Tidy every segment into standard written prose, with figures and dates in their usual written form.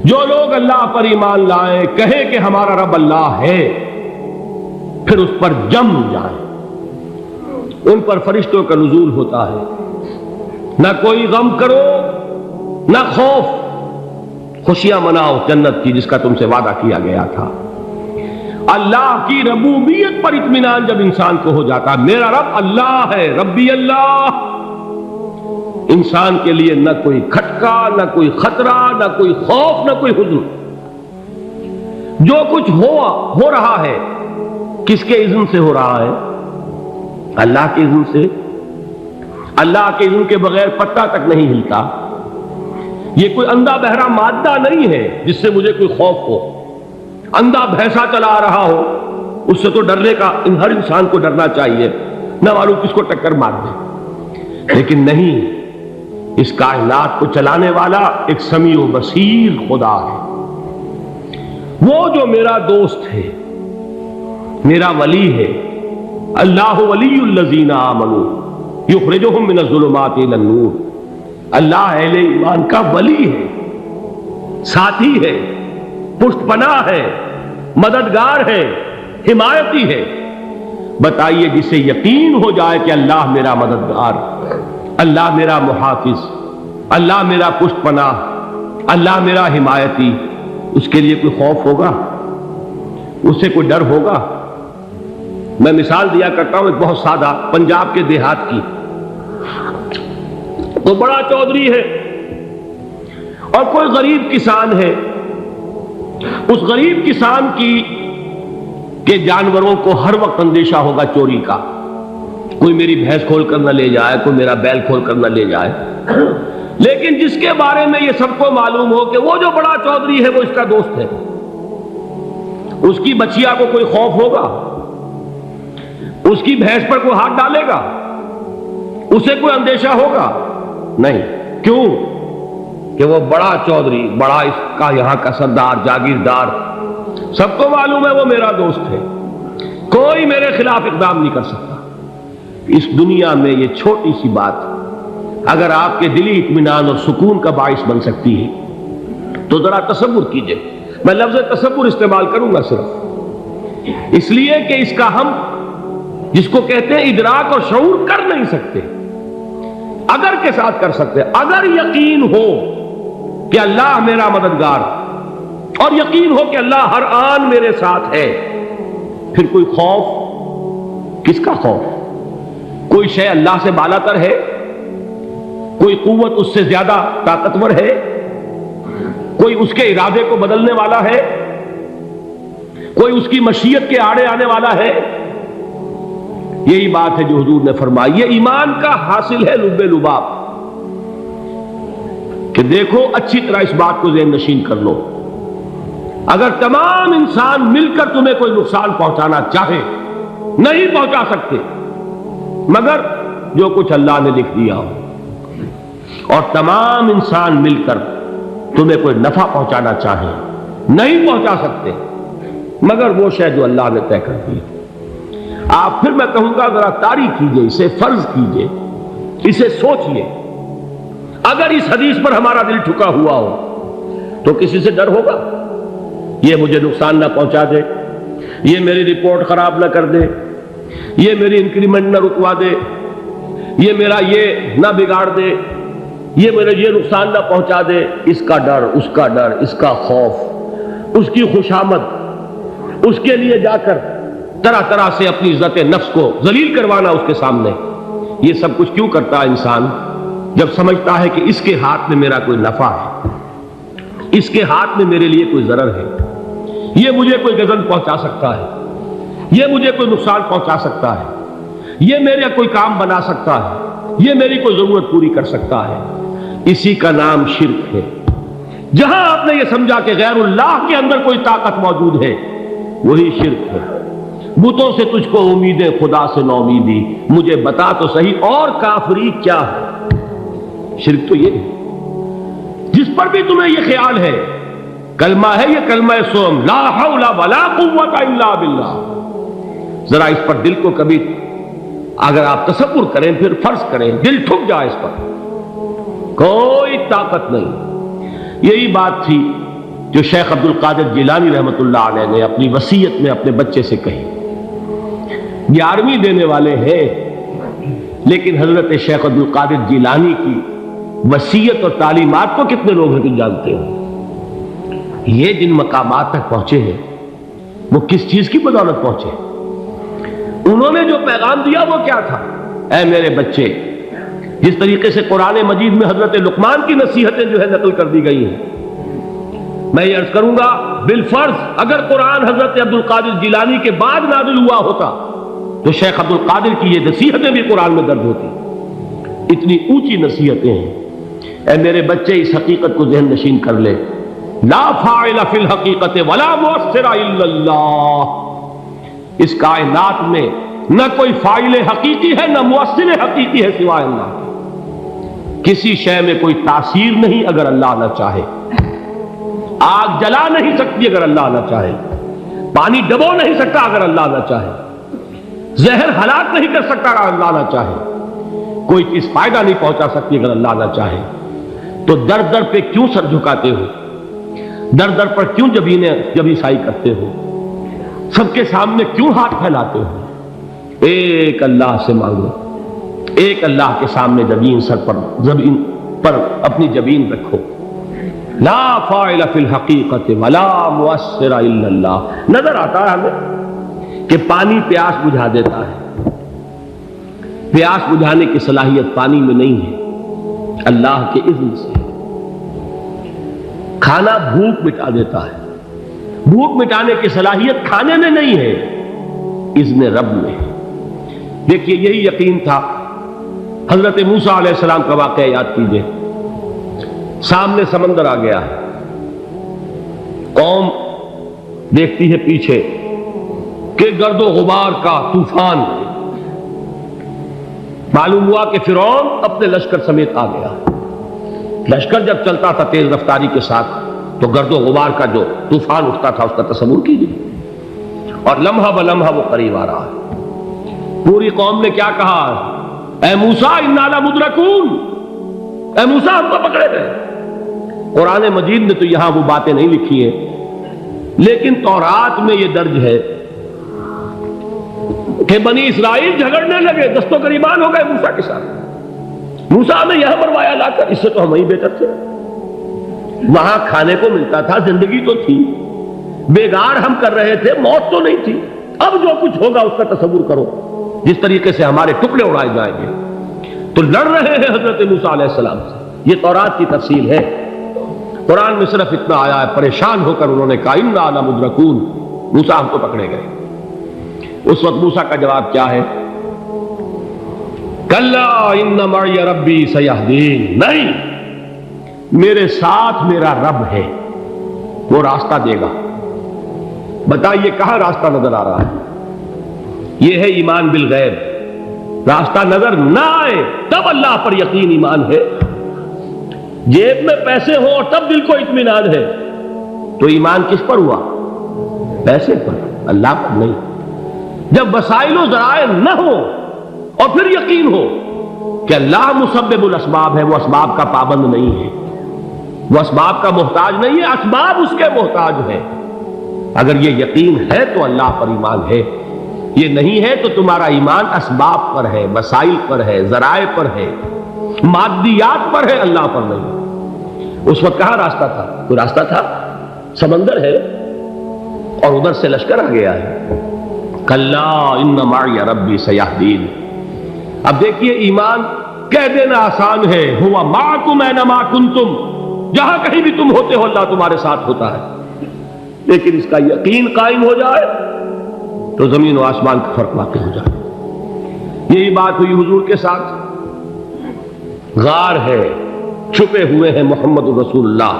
جو لوگ اللہ پر ایمان لائیں، کہیں کہ ہمارا رب اللہ ہے، پھر اس پر جم جائیں، ان پر فرشتوں کا نزول ہوتا ہے، نہ کوئی غم کرو نہ خوف، خوشیاں مناؤ جنت کی جس کا تم سے وعدہ کیا گیا تھا۔ اللہ کی ربوبیت پر اطمینان جب انسان کو ہو جاتا، میرا رب اللہ ہے، ربی اللہ، انسان کے لیے نہ کوئی کھٹکا، نہ کوئی خطرہ، نہ کوئی خوف، نہ کوئی حزن۔ جو کچھ ہو رہا ہے کس کے اذن سے ہو رہا ہے؟ اللہ کے اذن سے۔ اللہ کے اذن کے بغیر پتا تک نہیں ہلتا۔ یہ کوئی اندھا بہرا مادہ نہیں ہے جس سے مجھے کوئی خوف ہو۔ اندھا بھینسا چلا آ رہا ہو اس سے تو ڈرنے کا ہر انسان کو ڈرنا چاہیے، نہ معلوم کس کو ٹکر مار دے، لیکن نہیں، اس کائنات کو چلانے والا ایک سمیع و بصیر خدا ہے، وہ جو میرا دوست ہے، میرا ولی ہے۔ اللہ ولی الذین آمنوا یخرجہم من الظلمات الی النور۔ اللہ اہل ایمان کا ولی ہے، ساتھی ہے، پشت پناہ ہے، مددگار ہے، حمایتی ہے۔ بتائیے جسے یقین ہو جائے کہ اللہ میرا مددگار، اللہ میرا محافظ، اللہ میرا پشت پناہ، اللہ میرا حمایتی، اس کے لیے کوئی خوف ہوگا؟ اس سے کوئی ڈر ہوگا؟ میں مثال دیا کرتا ہوں ایک بہت سادہ، پنجاب کے دیہات کی۔ تو بڑا چودھری ہے اور کوئی غریب کسان ہے۔ اس غریب کسان کے جانوروں کو ہر وقت اندیشہ ہوگا چوری کا، کوئی میری بھینس کھول کر نہ لے جائے، کوئی میرا بیل کھول کر نہ لے جائے۔ لیکن جس کے بارے میں یہ سب کو معلوم ہو کہ وہ جو بڑا چودھری ہے وہ اس کا دوست ہے، اس کی بچیا کو کوئی خوف ہوگا؟ اس کی بھینس پر کوئی ہاتھ ڈالے گا؟ اسے کوئی اندیشہ ہوگا؟ نہیں۔ کیوں؟ کہ وہ بڑا چودھری، بڑا اس کا یہاں کا سردار، جاگیردار، سب کو معلوم ہے وہ میرا دوست ہے، کوئی میرے خلاف اقدام نہیں کر سکتا۔ اس دنیا میں یہ چھوٹی سی بات اگر آپ کے دلی اطمینان اور سکون کا باعث بن سکتی ہے تو ذرا تصور کیجئے۔ میں لفظ تصور استعمال کروں گا صرف اس لیے کہ اس کا ہم جس کو کہتے ہیں ادراک اور شعور کر نہیں سکتے، اگر کے ساتھ کر سکتے۔ اگر یقین ہو کہ اللہ میرا مددگار اور یقین ہو کہ اللہ ہر آن میرے ساتھ ہے، پھر کوئی خوف؟ کس کا خوف؟ کوئی شے اللہ سے بالا تر ہے؟ کوئی قوت اس سے زیادہ طاقتور ہے؟ کوئی اس کے ارادے کو بدلنے والا ہے؟ کوئی اس کی مشیت کے آڑے آنے والا ہے؟ یہی بات ہے جو حضور نے فرمائی۔ یہ ایمان کا حاصل ہے لب لباب، کہ دیکھو اچھی طرح اس بات کو ذہن نشین کر لو، اگر تمام انسان مل کر تمہیں کوئی نقصان پہنچانا چاہے نہیں پہنچا سکتے، مگر جو کچھ اللہ نے لکھ دیا ہو، اور تمام انسان مل کر تمہیں کوئی نفع پہنچانا چاہے نہیں پہنچا سکتے، مگر وہ شے جو اللہ نے طے کر دی۔ آپ پھر میں کہوں گا ذرا طاری کیجئے، اسے فرض کیجئے، اسے سوچئے، اگر اس حدیث پر ہمارا دل ٹھکا ہوا ہو تو کسی سے ڈر ہوگا؟ یہ مجھے نقصان نہ پہنچا دے، یہ میری رپورٹ خراب نہ کر دے، یہ میری انکریمنٹ نہ رکوا دے، یہ میرا یہ نہ بگاڑ دے، یہ میرے یہ نقصان نہ پہنچا دے۔ اس کا ڈر، اس کا ڈر، اس کا خوف، اس کی خوشامد، اس کے لیے جا کر طرح طرح سے اپنی عزت نفس کو ذلیل کروانا اس کے سامنے، یہ سب کچھ کیوں کرتا ہے انسان؟ جب سمجھتا ہے کہ اس کے ہاتھ میں میرا کوئی نفع ہے، اس کے ہاتھ میں میرے لیے کوئی ضرر ہے، یہ مجھے کوئی غضب پہنچا سکتا ہے، یہ مجھے کوئی نقصان پہنچا سکتا ہے، یہ میرا کوئی کام بنا سکتا ہے، یہ میری کوئی ضرورت پوری کر سکتا ہے، اسی کا نام شرک ہے۔ جہاں آپ نے یہ سمجھا کہ غیر اللہ کے اندر کوئی طاقت موجود ہے، وہی شرک ہے۔ بتوں سے تجھ کو امید ہے، خدا سے نومیدی، مجھے بتا تو صحیح اور کافری کیا ہے؟ شرک تو یہ ہے۔ جس پر بھی تمہیں یہ خیال ہے، کلمہ ہے یہ کلمہ سوم، لا حول ولا قوت الا باللہ، ذرا اس پر دل کو کبھی اگر آپ تصور کریں، پھر فرض کریں، دل ٹھک جائے اس پر، کوئی طاقت نہیں۔ یہی بات تھی جو شیخ عبد القادر جیلانی رحمۃ اللہ علیہ نے اپنی وصیت میں اپنے بچے سے کہی. 11ویں دینے والے ہیں، لیکن حضرت شیخ عبد القادر جیلانی کی وصیت اور تعلیمات کو کتنے لوگ ہیں تم جانتے ہو؟ یہ جن مقامات تک پہنچے ہیں وہ کس چیز کی بدولت پہنچے؟ انہوں نے جو پیغام دیا وہ کیا تھا؟ اے میرے بچے، جس طریقے سے قرآن مجید میں حضرت لقمان کی نصیحتیں جو ہے نقل کر دی گئی ہیں، میں یہ عرض کروں گا بالفرض اگر قرآن حضرت عبد القادر جیلانی کے بعد نازل ہوا ہوتا تو شیخ عبد القادر کی یہ نصیحتیں بھی قرآن میں درج ہوتی. اتنی اونچی نصیحتیں ہیں. اے میرے بچے، اس حقیقت کو ذہن نشین کر لے، لا فاعل فی الحقیقت ولا مؤثر الا اللہ. اس کائنات میں نہ کوئی فاعل حقیقی ہے نہ مؤثر حقیقی ہے سوائے اللہ کے. کسی شے میں کوئی تاثیر نہیں اگر اللہ نہ چاہے. آگ جلا نہیں سکتی اگر اللہ نہ چاہے. پانی ڈبو نہیں سکتا اگر اللہ نہ چاہے. زہر ہلاک نہیں کر سکتا اگر اللہ نہ چاہے. کوئی چیز فائدہ نہیں پہنچا سکتی اگر اللہ نہ چاہے. تو در در پہ کیوں سر جھکاتے ہو؟ در در پر کیوں جبیں سائی کرتے ہو؟ سب کے سامنے کیوں ہاتھ پھیلاتے ہو؟ ایک اللہ سے مانگو، ایک اللہ کے سامنے زمین پر اپنی جبین رکھو. لا فاعل فی الحقیقت ولا مؤثر الا اللہ. نظر آتا ہے ہمیں کہ پانی پیاس بجھا دیتا ہے. پیاس بجھانے کی صلاحیت پانی میں نہیں ہے، اللہ کے اذن سے. کھانا بھوک مٹا دیتا ہے. بھوک مٹانے کی صلاحیت کھانے میں نہیں ہے، اذن رب میں. دیکھیے یہی یقین تھا. حضرت موسیٰ علیہ السلام کا واقعہ یاد کیجئے. سامنے سمندر آ گیا ہے، قوم دیکھتی ہے پیچھے کہ گرد و غبار کا طوفان. معلوم ہوا کہ فرعون اپنے لشکر سمیت آ گیا. لشکر جب چلتا تھا تیز رفتاری کے ساتھ تو گرد و غبار کا جو طوفان اٹھتا تھا اس کا تصور کیجیے. اور لمحہ بلمحہ وہ قریب آ رہا ہے. پوری قوم نے کیا کہا؟ اے موسیٰ انا لمدرکون، اے موسیٰ ہم کو پکڑے گئے. قرآن مجید میں تو یہاں وہ باتیں نہیں لکھی ہیں، لیکن تورات میں یہ درج ہے کہ بنی اسرائیل جھگڑنے لگے، دست و گریبان ہو گئے موسیٰ کے ساتھ. موسیٰ نے یہاں مروایا لا کر، اس سے تو ہم ہی بہتر تھے. وہاں کھانے کو ملتا تھا، زندگی تو تھی، بیگار ہم کر رہے تھے، موت تو نہیں تھی. اب جو کچھ ہوگا اس کا تصور کرو، جس طریقے سے ہمارے ٹکڑے اڑائے جائیں گے. تو لڑ رہے ہیں حضرت موسیٰ علیہ السلام سے. یہ تورات کی تفصیل ہے. قرآن میں صرف اتنا آیا ہے، پریشان ہو کر انہوں نے کہا انا لمدرکون، موسیٰ ہم کو پکڑے گئے. اس وقت موسیٰ کا جواب کیا ہے؟ کلا ان معی ربی سیہدین. نہیں، میرے ساتھ میرا رب ہے، وہ راستہ دے گا. بتائیے کہاں راستہ نظر آ رہا ہے؟ یہ ہے ایمان بالغیب. راستہ نظر نہ آئے تب اللہ پر یقین ایمان ہے. جیب میں پیسے ہوں اور تب دل کو اطمینان ہے تو ایمان کس پر ہوا؟ پیسے پر، اللہ پر نہیں. جب وسائل و ذرائع نہ ہو اور پھر یقین ہو کہ اللہ مسبب الاسباب ہے، وہ اسباب کا پابند نہیں ہے، وہ اسباب کا محتاج نہیں ہے، اسباب اس کے محتاج ہے. اگر یہ یقین ہے تو اللہ پر ایمان ہے. یہ نہیں ہے تو تمہارا ایمان اسباب پر ہے، وسائل پر ہے، ذرائع پر ہے، مادیات پر ہے، اللہ پر نہیں. اس وقت کہاں راستہ تھا؟ کوئی راستہ تھا؟ سمندر ہے اور ادھر سے لشکر آ گیا ہے. کلا ان معی ربی سیہدین. اب دیکھیے ایمان کہہ دینا آسان ہے، ہوا معکم اینما کنتم، جہاں کہیں بھی تم ہوتے ہو اللہ تمہارے ساتھ ہوتا ہے. لیکن اس کا یقین قائم ہو جائے تو زمین و آسمان کا فرق واقع ہو جائے. یہی بات ہوئی حضور کے ساتھ. غار ہے، چھپے ہوئے ہیں محمد رسول اللہ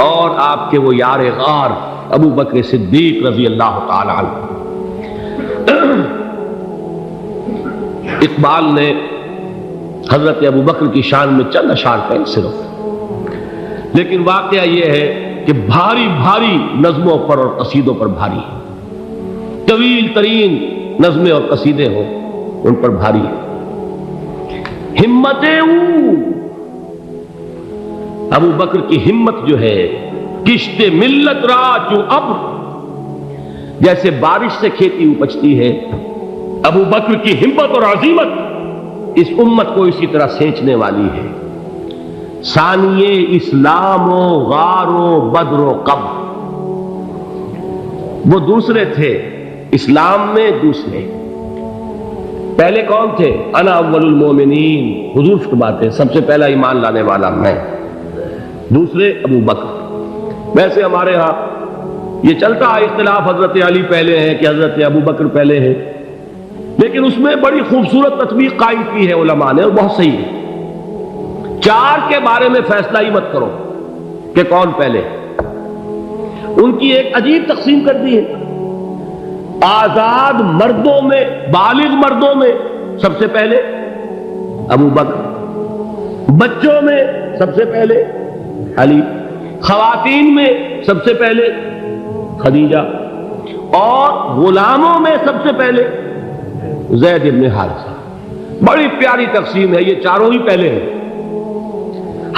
اور آپ کے وہ یار غار ابو بکر صدیق رضی اللہ تعالی عنہ. اقبال نے حضرت ابو بکر کی شان میں چند اشعار کہیں صرف، لیکن واقعہ یہ ہے کہ بھاری بھاری نظموں پر اور قصیدوں پر بھاری ہے. طویل ترین نظمیں اور قصیدے ہوں ان پر بھاری ہے. ہمتیں ابو بکر کی ہمت جو ہے کشت ملت را چو ابر، جیسے بارش سے کھیتی اپجتی ہے، ابو بکر کی ہمت اور عزیمت اس امت کو اسی طرح سینچنے والی ہے۔ ثانیے اسلام و غار و بدر و قبر، وہ دوسرے تھے اسلام میں، دوسرے پہلے کون تھے؟ انا اول المومنین، حضور فرماتے ہیں سب سے پہلا ایمان لانے والا میں، دوسرے ابو بکر۔ ویسے ہمارے ہاں یہ چلتا ہے اختلاف، حضرت علی پہلے ہیں کہ حضرت ابو بکر پہلے ہیں، لیکن اس میں بڑی خوبصورت تطبیق قائم کی ہے علماء نے، اور بہت صحیح ہے۔ چار کے بارے میں فیصلہ ہی مت کرو کہ کون پہلے، ان کی ایک عجیب تقسیم کر دی ہے۔ آزاد مردوں میں، بالغ مردوں میں سب سے پہلے ابو بکر، بچوں میں سب سے پہلے علی، خواتین میں سب سے پہلے خدیجہ، اور غلاموں میں سب سے پہلے زید بن حارثہ۔ بڑی پیاری تقسیم ہے، یہ چاروں ہی پہلے ہیں،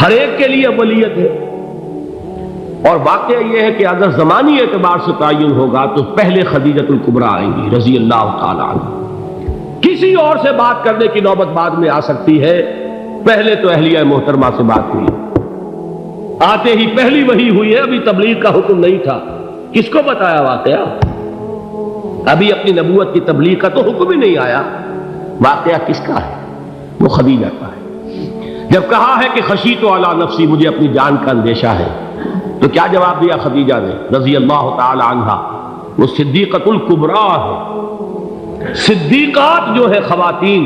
ہر ایک کے لیے اولیت ہے۔ اور واقعہ یہ ہے کہ اگر زمانی اعتبار سے تعین ہوگا تو پہلے خدیجۃ الکبریٰ آئیں گی رضی اللہ تعالی عنہ، کسی اور سے بات کرنے کی نوبت بعد میں آ سکتی ہے، پہلے تو اہلیہ محترمہ سے بات ہوئی، آتے ہی پہلی وحی ہوئی ہے، ابھی تبلیغ کا حکم نہیں تھا۔ کس کو بتایا واقعہ؟ ابھی اپنی نبوت کی تبلیغ کا تو حکم ہی نہیں آیا، واقعہ کس کا ہے؟ وہ خدیجہ کا ہے۔ جب کہا ہے کہ خشیت علی نفسی، مجھے اپنی جان کا اندیشہ ہے، تو کیا جواب دیا خدیجہ نے رضی اللہ تعالی عنہا؟ وہ صدیقۃ الکبریٰ ہے، صدیقات جو ہے خواتین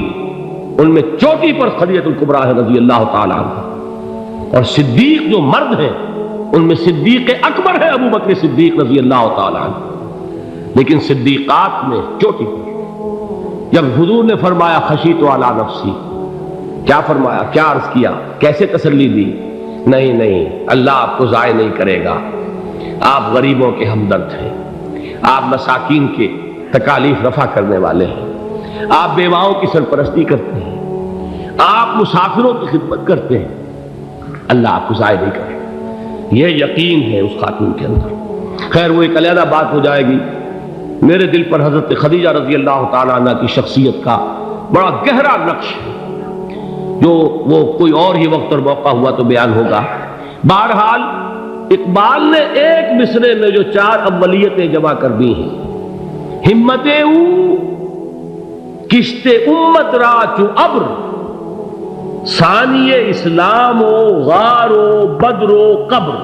ان میں چوٹی پر خدیجۃ الکبریٰ ہے رضی اللہ تعالی عنہا، اور صدیق جو مرد ہیں ان میں صدیق اکبر ہے ابو بکر صدیق رضی اللہ تعالی عنہ، لیکن صدیقات میں چوٹی پر۔ جب حضور نے فرمایا خشیت علی نفسی، کیا فرمایا، کیا عرض کیا، کیسے تسلی دی؟ نہیں نہیں، اللہ آپ کو ضائع نہیں کرے گا، آپ غریبوں کے ہمدرد ہیں، آپ مساکین کے تکالیف رفع کرنے والے ہیں، آپ بیواؤں کی سرپرستی کرتے ہیں، آپ مسافروں کی خدمت کرتے ہیں، اللہ آپ کو ضائع نہیں کرے گا۔ یہ یقین ہے اس خاتون کے اندر۔ خیر وہ ایک علیحدہ بات ہو جائے گی۔ میرے دل پر حضرت خدیجہ رضی اللہ تعالیٰ عنہ کی شخصیت کا بڑا گہرا نقش ہے، جو وہ کوئی اور ہی وقت اور موقع ہوا تو بیان ہوگا۔ بہرحال اقبال نے ایک مصرے میں جو چار اولیتیں جمع کر دی ہیں، ہمت او کشت امت را چو ابر، ثانی اسلام و غار و بدر و قبر۔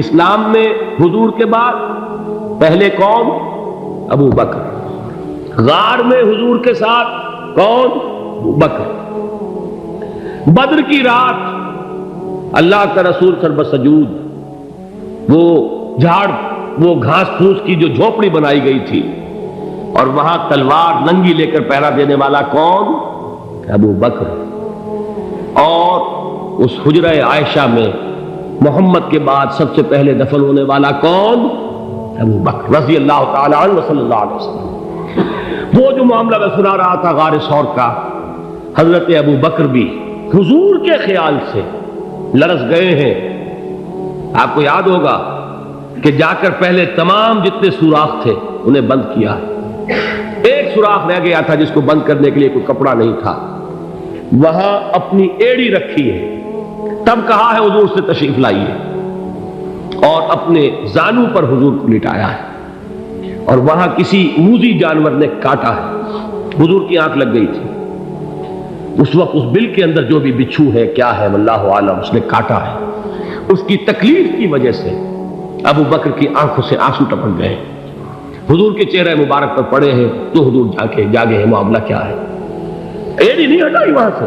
اسلام میں حضور کے بعد پہلے کون؟ ابو بکر۔ غار میں حضور کے ساتھ کون؟ ابو بکر۔ بدر کی رات اللہ کا رسول سر بسجود، وہ جھاڑ، وہ گھاس پھوس کی جو جھوپڑی بنائی گئی تھی، اور وہاں تلوار ننگی لے کر پہرا دینے والا کون؟ ابو بکر۔ اور اس حجرہ عائشہ میں محمد کے بعد سب سے پہلے دفن ہونے والا کون؟ ابو بکر رضی اللہ تعالی عنہ صلی اللہ علیہ وسلم۔ وہ جو معاملہ میں سنا رہا تھا غار ثور کا، حضرت ابو بکر بھی حضور کے خیال سے لرز گئے ہیں۔ آپ کو یاد ہوگا کہ جا کر پہلے تمام جتنے سوراخ تھے انہیں بند کیا، ایک سوراخ رہ گیا تھا جس کو بند کرنے کے لیے کوئی کپڑا نہیں تھا، وہاں اپنی ایڑی رکھی ہے، تب کہا ہے حضور سے تشریف لائیے، اور اپنے زانو پر حضور کو لٹایا ہے، اور وہاں کسی موذی جانور نے کاٹا ہے، حضور کی آنکھ لگ گئی تھی، اس وقت اس بل کے اندر جو بھی بچھو ہے کیا ہے واللہ عالم، اس نے کاٹا ہے، اس کی تکلیف کی وجہ سے ابو بکر کی آنکھوں سے آنسو ٹپک گئے، حضور کے چہرے مبارک پر پڑے ہیں، تو حضور جاگے ہیں، معاملہ کیا ہے؟ ایڑی نہیں ہٹائی وہاں سے،